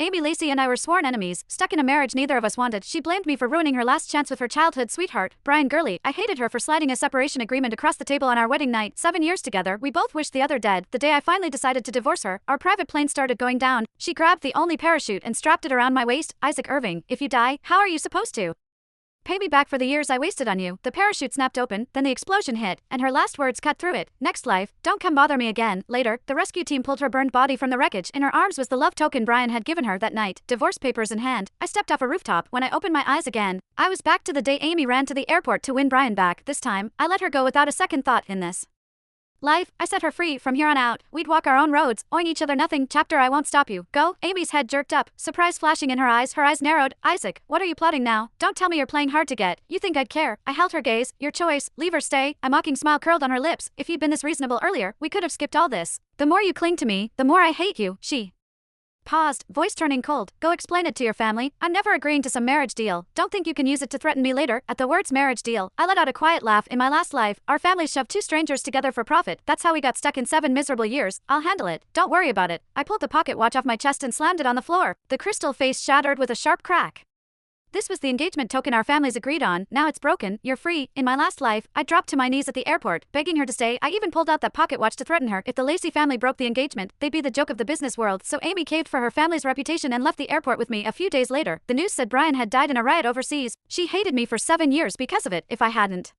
Amy Lacey and I were sworn enemies, stuck in a marriage neither of us wanted. She blamed me for ruining her last chance with her childhood sweetheart, Brian Gurley. I hated her for sliding a separation agreement across the table on our wedding night. 7 years together, we both wished the other dead. The day I finally decided to divorce her, our private plane started going down. She grabbed the only parachute and strapped it around my waist. Isaac Irving, if you die, how are you supposed to pay me back for the years I wasted on you? The parachute snapped open, then the explosion hit, and her last words cut through it. Next life, don't come bother me again. Later, the rescue team pulled her burned body from the wreckage. In her arms was the love token Brian had given her that night, divorce papers in hand. I stepped off a rooftop. When I opened my eyes again, I was back to the day Amy ran to the airport to win Brian back. This time, I let her go without a second thought in this life. I set her free. From here on out, we'd walk our own roads, owing each other nothing. Chapter I won't stop you. Go. Amy's head jerked up, surprise flashing in her eyes narrowed. Isaac, what are you plotting now? Don't tell me you're playing hard to get. You think I'd care? I held her gaze. Your choice, leave or stay. A mocking smile curled on her lips. If you'd been this reasonable earlier, we could have skipped all this. The more you cling to me, the more I hate you. She paused, voice turning cold. Go explain it to your family. I'm never agreeing to some marriage deal. Don't think you can use it to threaten me later. At the words marriage deal, I let out a quiet laugh. In my last life, our families shoved two strangers together for profit. That's how we got stuck in 7 miserable years. I'll handle it. Don't worry about it. I pulled the pocket watch off my chest and slammed it on the floor. The crystal face shattered with a sharp crack. This was the engagement token our families agreed on. Now it's broken. You're free. In my last life, I dropped to my knees at the airport, begging her to stay. I even pulled out that pocket watch to threaten her. If the Lacey family broke the engagement, they'd be the joke of the business world. So Amy caved for her family's reputation and left the airport with me. A few days later, the news said Brian had died in a riot overseas. She hated me for 7 years because of it. If I hadn't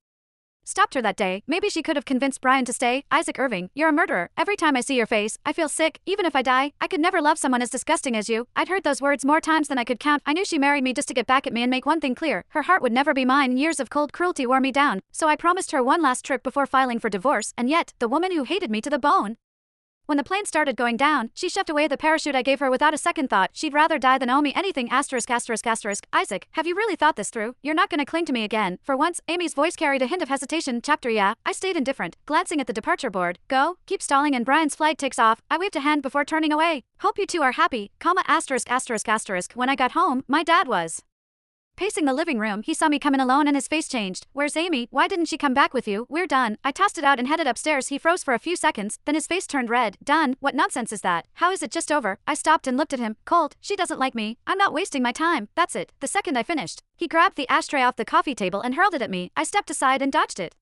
stopped her that day, maybe she could have convinced Brian to stay. Isaac Irving, you're a murderer. Every time I see your face, I feel sick. Even if I die, I could never love someone as disgusting as you. I'd heard those words more times than I could count. I knew she married me just to get back at me and make one thing clear. Her heart would never be mine. Years of cold cruelty wore me down. So I promised her one last trip before filing for divorce. And yet, the woman who hated me to the bone. When the plane started going down, she shoved away the parachute I gave her without a second thought. She'd rather die than owe me anything. Asterisk. Isaac, have you really thought this through? You're not gonna cling to me again. For once, Amy's voice carried a hint of hesitation. Chapter yeah. I stayed indifferent, glancing at the departure board. Go, keep stalling and Brian's flight takes off. I waved a hand before turning away. Hope you two are happy. Asterisk. When I got home, my dad was pacing the living room. He saw me come in alone and his face changed. Where's Amy? Why didn't she come back with you? We're done. I tossed it out and headed upstairs. He froze for a few seconds, then his face turned red. Done? What nonsense is that? How is it just over? I stopped and looked at him. Cold. She doesn't like me. I'm not wasting my time. That's it. The second I finished, he grabbed the ashtray off the coffee table and hurled it at me. I stepped aside and dodged it.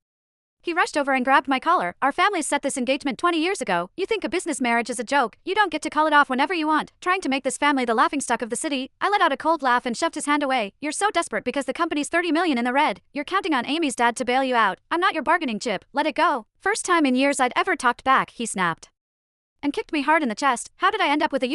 He rushed over and grabbed my collar. Our families set this engagement 20 years ago. You think a business marriage is a joke. You don't get to call it off whenever you want. Trying to make this family the laughingstock of the city. I let out a cold laugh and shoved his hand away. You're so desperate because the company's 30 million in the red. You're counting on Amy's dad to bail you out. I'm not your bargaining chip. Let it go. First time in years I'd ever talked back, he snapped. And kicked me hard in the chest. How did I end up with a